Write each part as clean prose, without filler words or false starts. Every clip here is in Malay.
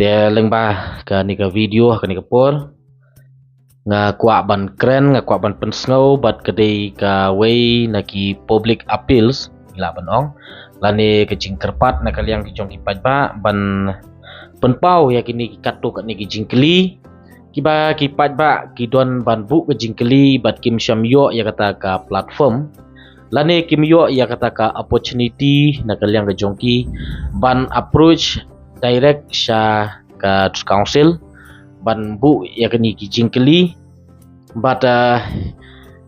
Te lengba ka ni ka video ka ni ka por nga kwa ban kren nga kwa ban pensngau bat kadai ka way na ki public appeals ila ban ong lani ke jing terpat na kaliang ki jong ki pajba ban penpau ya kini ki katu ka ni ki jingkeli kiba ki pajba ki don ban bu ke jingkeli bat kim syamyo ya kata ka platform lani kim yo ya kata ka opportunity na kaliang ke jongki ban approach direct sha ka council ban bu ya kini ki jingkeli but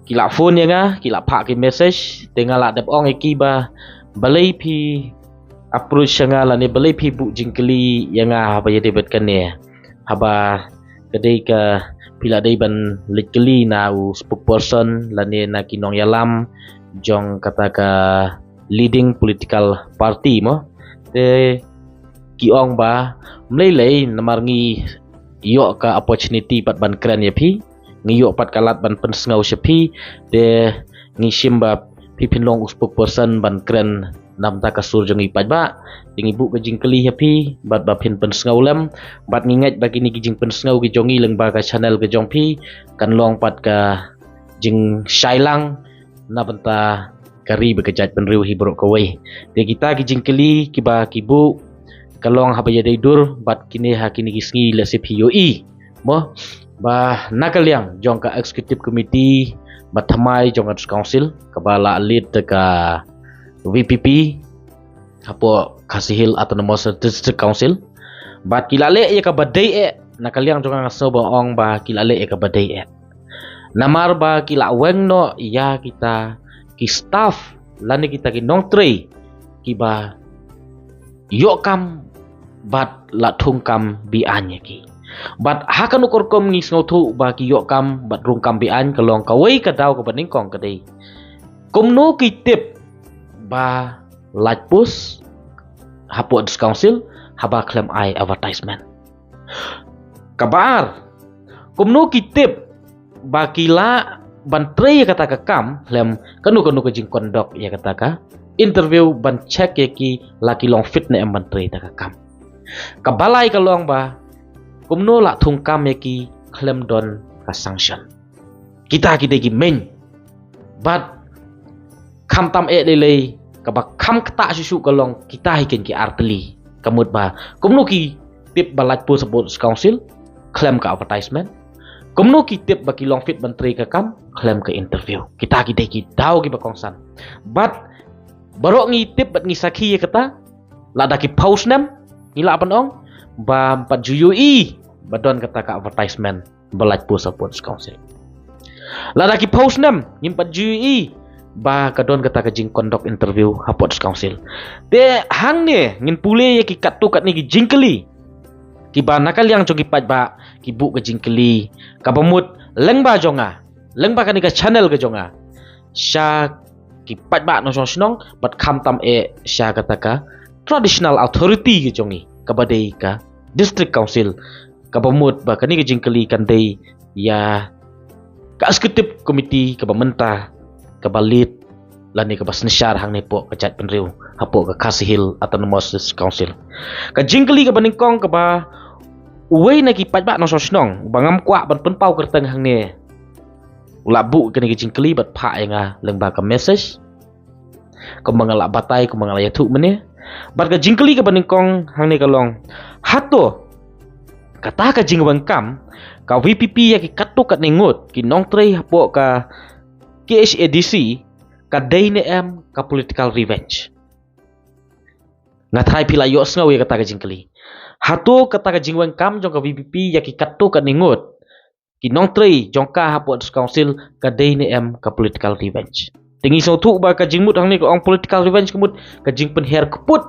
kila phone ya nga kila pak ki message tengah la dep ong ki ba balai pi approach nga la ni balai pi bu jingkeli ya nga ba ya debet kan ne haba kadai ka pila dai ban likeli na u spokesperson la ni na kinong yalam jong kata ka leading political party mo te ki ong ba mlei namar ngi yo ka opportunity pat ban kren ya pi ngi yo pat kalat ban pensngau sepi de ngi simba pi pinlong uspok person ban kren nam ta kasur jong ipat ba dingi bu ka jingkeli ya pi bat ba pin pensngau lem bat ngingat bagi ni jing pensngau ki jongi leng ba ka channel ke jong pi kan long pat ka jing shailang na banta kari bekejat penriu hibro kawai de kita ki jingkeli ki ba ki bu kalong haba ya dur bat kini hakini kisngi le CPUI mo ba nakaliang jong ka executive committee batamai jong ka council kabala lead ka VPP hapo Kasihil Autonomous District Council bat kilale ya ka badai nakaliang jong ka soba ong ba kilale ya ka badai namar ba kila wengno ya kita ki staff lani kita ki nong tray ki ba yo kam bat la thung kam bi anya ki bat hakan ukor kom ngi snothu ba ki yo kam bat rung kam bi an kalong kawai ka daw ka baning kong kadai komno ki tip ba light post hapo dis council haba claim I advertisement kabar komno ki tip ba kila ban tray kata ka kam lem kanu ke jing kondok ya kata ka interview ban check ya ki laki long fit na ban tray ta ka kam kabalai kalong ba kumno la thung kam ya ki claim don ka sanction kita ki main but kam tam lele ka ba kam kata susu kalong kita hikin ki arteli kamut ba kumno ki tip balat po support council claim ka advertisement kumno ki tip ba ki long fit ban tray ka kam claim ka interview kita ki daw ki ba kongsan but barok ngi tip bat ngi sakhi ya kata la da ki post nam ila pan ong ba 4 UI badon kata ka advertisement balat po support council la ki post nam ngim 4 UI ba kadon kata ka jing kondok interview hapot council de hang ne ngin pule ya ki katu kat ni ki jingkeli ki ba nakal yang jogi pat ba ki bu ka jingkeli ka pamut leng ba jonga leng ba ka ni ka channel ka jonga sha ki pat ba no snong bat kham tam sha kata ka traditional authority ki jongi kabadai ka district council kabamut ba kani ka jingkeli kan dei ya ka executive committee ka bamenta ka balit lani ka basnishar hang nepo ka chat penriu hapo ka Kasihil Autonomous Council ka jingkeli ka baningkong ka ba uway na ki patba no snong bangam kwa ban penpau kerteng hang ne ulabu kani ka jingkeli bat pha nga lengba ka message ka mangala batai ka mangala yathu mene bat ka jingkeli ka baningkong hang ne kalong hato kata ka jingwang kam ka VPP ya ki katu kat ningut ki nong tray hapo ka KHADC ka day ne ka political revenge ngatrai pila yo sngaw ya kata ka jingkeli hato kata ka jingwang kam jong ka VPP ya ki katu kat ningut ki nong tray jong ka hapo council ka day ne ka political revenge tingi so thu ba ka jingmut hang ni ko ong political revenge kemut ka jing penher keput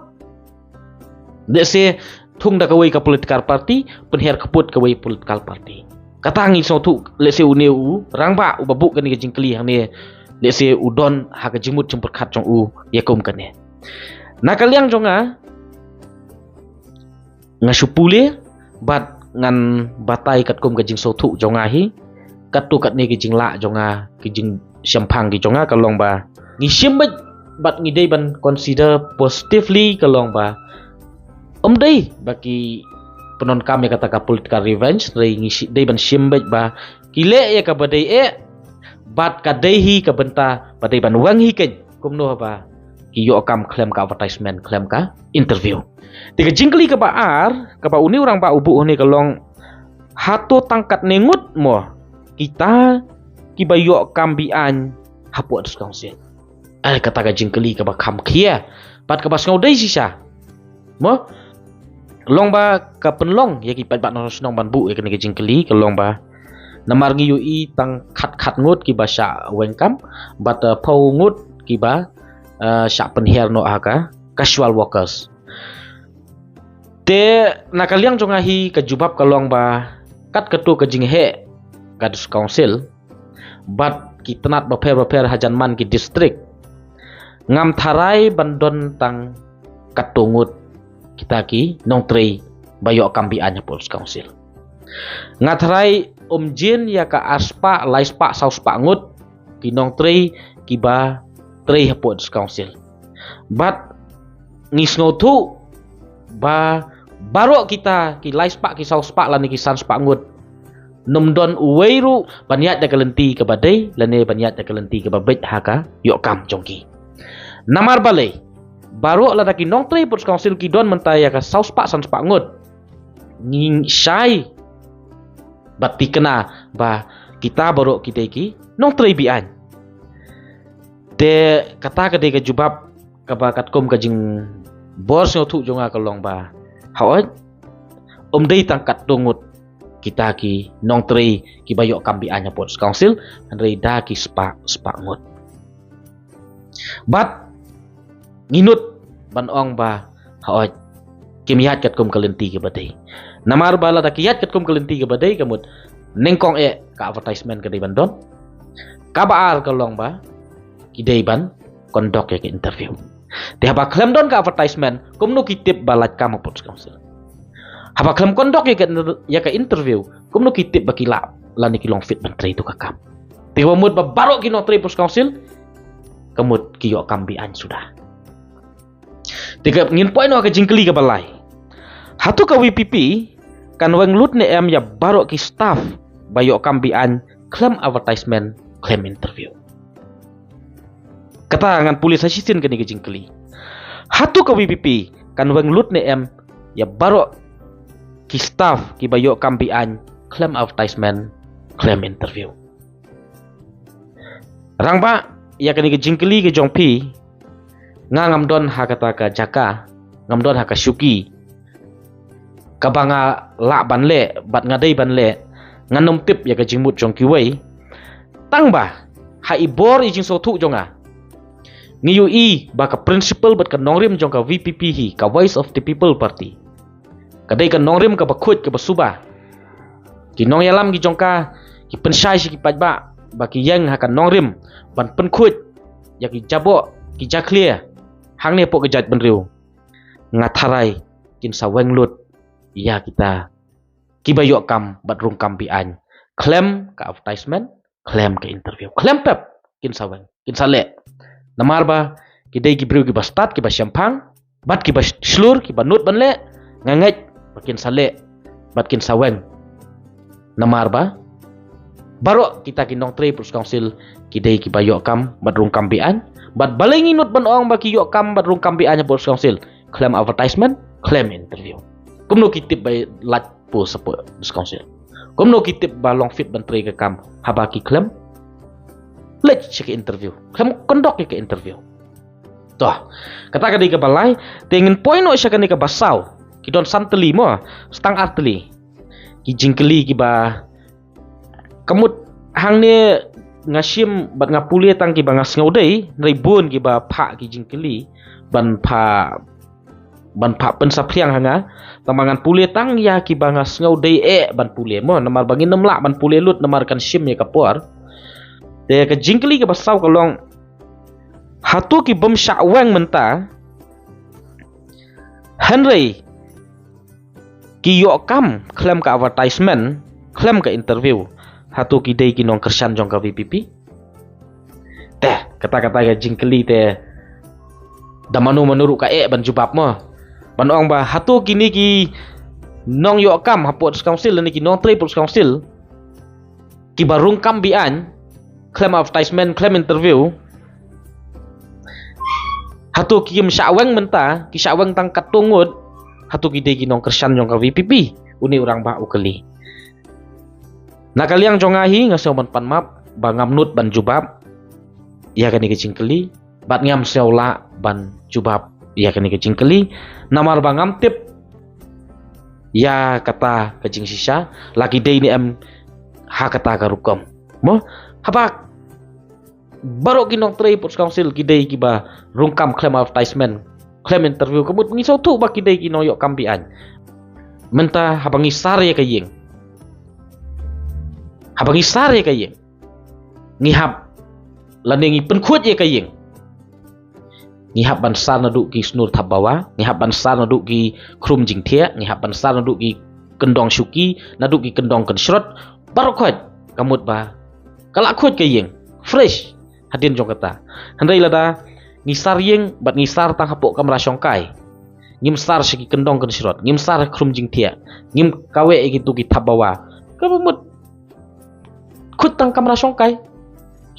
de se thung da kawai ka political party penher keput kawai political party katangi so thu le se uneu rangba u babu kan ka jingkeli hang ni le se udon ha ka jingmut jemput khat jong u yakum kan ne nakaliang jonga ngasupule bat ngan batai kat kum ka jing so thu jonga hi katu kat ni ka jingla jonga ki jing syampang ki jonga kalong ba ngi simbet bat ngi dei ban consider positively kalong ba dei baki penon kami kata ka political revenge dari ngisi dai ban simbet ba kile ya ka badai bat ka dehi ka benta badai ban wangi ke kumno ba ki yo kam claim ka advertisement claim ka interview tiga jingkli ka baar ka ba uni orang ba ubu ni kalong hato tangkat nengut mo kita ki ba yo kam bian hapu adus council kata ka jingkli ka ba kam kia pat ka ba ngau dai sisa mo long ba ka penlong ya ki pat bat no snong ban bu ya kene jingkli ka long ba namar ngi yu i tang khat ngut ki ba sha wengkam bat pau ngut ki ba sha penhiar no aka casual workers te nakaliang jonga hi ka jubab ka long ba kat ketu ka jinghe ka dus council bat ki tenat ba pher hajan man ki district ngam tharai bandon tang katungut kita ki nong trei bayo kambi anya Police Council ngatrai jin ya ka aspa laispa sauspa ngut ki nong trei ki ba trei Police Council bat ngisngo tu ba baro kita ki laispa ki sauspa lan ki sanspa ngut numdon uweiru banyat da kalenti ke badai lane banyat da kalenti ke babet haka yo kam jongki namar balai baru lah daki nong trei Police Council ki don mentaya ka saus pak sans pak ngut nging syai bati kena ba kita baru kita ki nong trei bian te kata ka de ka jubab ka ba kat kom ka jing bos ngotu jonga ka long ba hawat dei tangkat tungut kita ki nong trei ki bayok kambi anya Police Council andrei da ki spak ngut bat nginut ban ong ba haot kimiat kat kum kalenti ke badai namar bala da kiat kat kum kalenti ke badai kamut nengkong ka advertisement ke ban don kabar kalong ba kidai ban kondok ya ke interview te haba klem don ka advertisement kum no kitip balat kam Police Council haba klem kondok ya ke interview kum no kitip bakila lani kilong fit menteri tu kakam te mut ba baro ki no trei Police Council kamut kiyo kambi an sudah tiga ngin poin wa ka jingkli ka balai hatu ka WPP kan weng lut ne em ya baro ki staff bayo kambian claim advertisement claim interview kata ngan polis assistant ka ni ka jingkli hatu ka WPP kan weng lut ne em ya baro ki staff ki bayo kambian claim advertisement claim interview rang ba ya ka ni ka jingkli ka jongpi ngamdon hakata ka jaka ngamdon haka syuki kabanga la banle bat ngadai banle nganom tip ya ka jingmut jong kiwei tangba ha ibor ijing sotu jonga ngiu i ba ka principal bat ka nongrim jong ka VPP hi ka voice of the people party kadai ka nongrim ka bakut ka basuba ki nong yalam ki jong ka ki pensai ki pajba ba ki yang haka nongrim ban penkut ya ki jabo ki jaklia hang ne po kejat benriu ngatharai kin saweng lut ya kita kibayok kam badrung kampian claim ka advertisement claim ka interview claim pep kin saweng kin sale namar ba kidai gibriu ki bastat ki basyampang bat ki bas slur ki banut banle nganget bakin sale bat kin saweng namar ba baro kita kinong trei Police Council kidai ki bayok kam badrung kampian bat balai nginut ban ong baki yok kam badrung kampian Police Council claim advertisement claim interview kumno kitip bay lat po sa Police Council kumno kitip ba long fit ban trei ka kam habaki claim let check interview claim kondok ke interview toh kata ka di ka balai tengin poino siya kani ka basaw ki don santeli mo stang arteli ki jingkeli ki ba kamut hang ne ngasim bat ngapuli tang ki bangas ngaudai ribun ki ba pha ki jingkeli ban pha pensapriang hanga tamangan puli tang ya ki bangas ngaudai ban puli mo namar bangin nemla ban puli lut namar kan sim ya kapor te ka jingkeli ki basaw kalong hatu ki bom syawang menta Henry ki yok kam claim ka advertisement claim ka interview hatu ki dei ki nong kersan jong ka VPP teh kata-kata ka jingkeli teh damanu menurut ka ban jubab mo ban ong ba hatu kini ki nong yo kam hapot council ni ki nong tre put council ki barung kam bian claim advertisement claim interview hatu ki syawang menta ki syawang tang katungut hatu ki de ki nong kersan jong ka VPP uni orang ba ukeli nakaliang jongahi ngaso ban panmap bangam nut ban jubab ya kan ki cingkeli bat ngam seola ban jubab ya kan ki cingkeli namar bangam tip ya kata kajing sisa lagi day ni em ha kata karukom mo habak baru kinong tray put council kidai kiba rungkam claim advertisement claim interview kemut ngisau tu ba kidai kinong yok kampian menta habangi sare kayeng habangi sare kayeng ngihap lanengi penkhut ye kayeng ngihap bansar nadu ki snur thabawa ngihap bansar nadu ki khrum jingthia ngihap bansar nadu ki kendong syuki nadu ki kendong kensrot baru khot kamut ba kalak khot kayeng fresh hadin jong kata handai lada ngisar yeng bat ngisar tang hapok kamra syongkai ngimsar syaki kendong kensrot ngimsar khrum jingthia ngim kawe gitu ki thabawa kamut khut tang kamra syongkai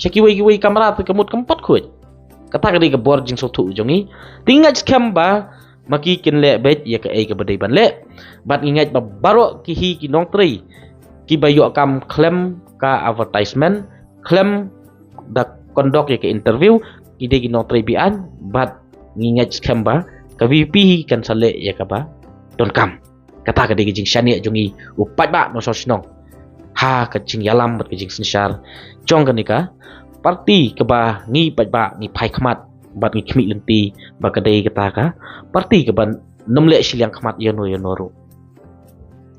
syaki wei kamera kemut kempot khut kata kadi ke bor jing sotu jongi tingat skamba maki kin le bet ya ke ai ke badai ban le bat ingat ba baro ki hi ki nong tri ki bayo kam claim ka advertisement claim da kondok ya ke interview ki de ki nong tri bian bat ingat skamba ka VP kan sale ya ka ba don kam kata kadi jing syani jongi upat ba no sosnong ha ka jing yalam bat jing sensar jong kanika parti keba ngi ba ngi pai khmat bat ngi khmi lenti ba kadai kata ka parti keba nomle siliang khmat yono ro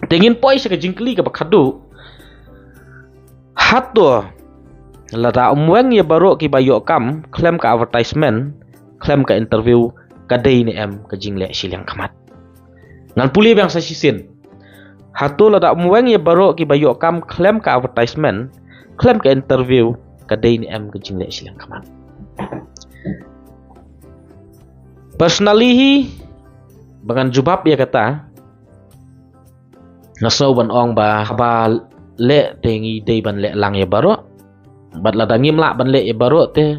tengin poi se ka jingkli ka khadu hatto lada umweng ya baro ki bayo kam claim ka advertisement claim ka interview kadai ni em ka jingle siliang khmat ngan puli bang sa sisin hatto lada umweng ya baro ki bayo kam claim ka advertisement claim ka interview kadai ni em kejing le silang kaman personally bangan jubab ya kata naso ban ong ba haba le tengi dei ban le lang ya baro bat la dangim la ban le ya baro te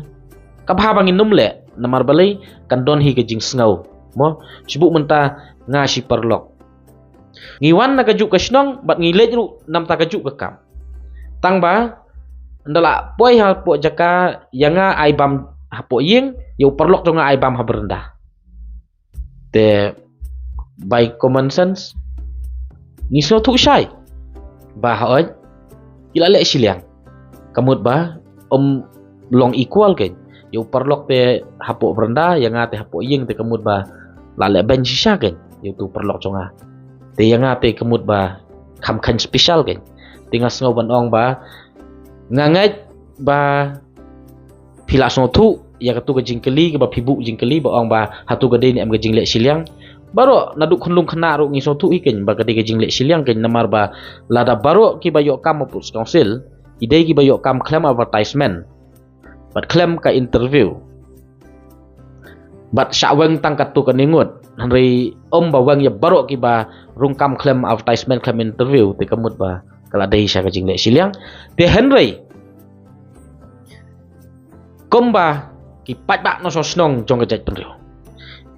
kabha bangin num le namar balai kan don hi kejing snau mo sibuk menta ngasi perlok ngiwan na kajuk kasnong bat ngile ru nam ta kajuk bekam tang ba ndala poi ha po jaka yanga aibam hapo ying yo perlok jonga aibam ha berendah te by common sense ni so tu syai ba ha ila le siliang kamut ba long equal ke yo perlok te hapo berendah yanga te hapo ying te kamut ba la le ben sisa ke yo tu perlok jonga te yanga te kamut ba kham khan special ke tingas ngau ban ong ba ngangat ba pila so tu ya katu ke jingkeli ke ba phibu jingkeli ba ong ba hatu gade ni am ke jingle siliang baro nadu khunlung khana ro ngi so tu iken ba gade ke jingle siliang ken namar ba lada baro ki ba yo kam pus council ide ki ba yo kam claim advertisement but claim ka interview but syawang tang katu ke ningut hanri ba wang ya baro ki ba rungkam claim advertisement claim interview te kamut ba kala dai sya ka jingle siliang te henry komba ki pat bak no sosnong jong kejat penrio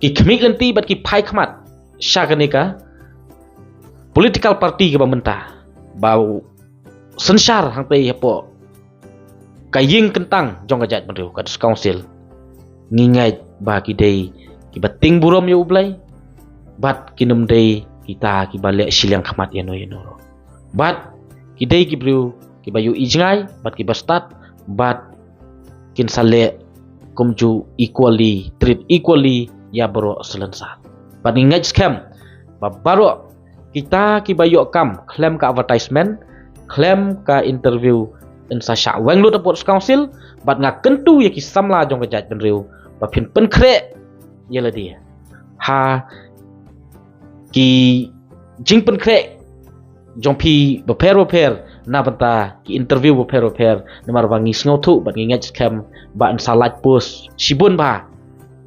ki khmik lenti bat ki phai khmat sya kanika political party ke bamenta bau sensar hang tei hapo kaying kentang jong kejat penrio ka council ngingai ba ki dei ki bating burom yo ublai bat kinum dei kita ki balik siliang khmat yano bat kidai ki bru ki bayu ijngai bat ki bastat bat kin sale kumju equally treat equally ya baro selensa bat ingat scam baro kita ki bayu kam claim ka advertisement claim ka interview insa syawang lu dapot council bat ngakentu ya ki samla jong kejat penriu ba pin penkre yela dia ha ki jing penkre jong pi beper na banta ki interview beper namar bangi sngo tu bat ngingat scam ba an salat pus sibun ba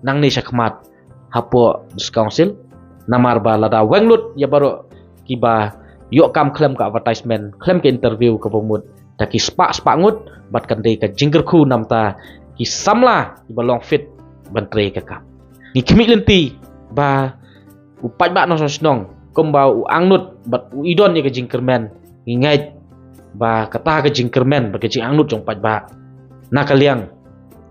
nang ni syakmat hapo council namar ba lada wenglut ya baro kiba yok kam klem ka advertisement klem ke interview ka pemut ta ki spa ngut bat kan dei ka jingker khu nam ta ki samla kiba long fit ban tre ka kam ni kemi lenti ba upat ba no snong komba u angnut bat u idon ye ka jingkerman ngai ba kata ka jingkerman ba ka jing angnut jong pat ba nakaliang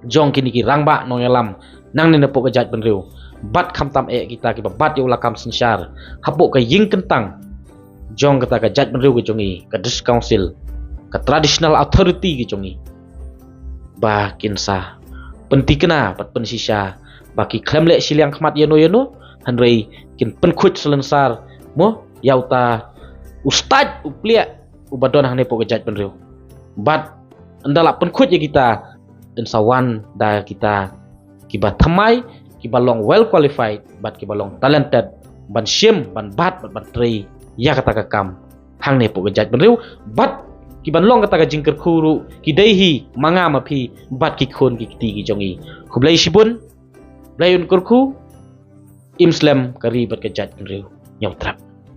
jong kini ki rang ba nong yalam nang ni nepok ka jat ban riu bat kham tam kita ki bat yo la kam sinsyar hapok ka ying kentang jong kata ka jat ban riu ki jongi ka dis council ka traditional authority ki jongi ba kinsa penti kena pat pensisya baki klem lek siliang khmat yano hanrei kin penkhut selensar mo yauta ustad uplia ubadon hang nepok ka jat ban riu bat andala penkhut ya kita dan sawan da kita kiba thamai kiba long well qualified bat kiba long talented ban shim ban bat ban trei ya kata ka kam hang ne pu gajat ban riu bat kiban long kata ka jingker khuru kidaihi manga mapi bat ki khon ki ti ki jongi khublai sibun blayun kurku imslam kari bat gajat ban riu nyau trap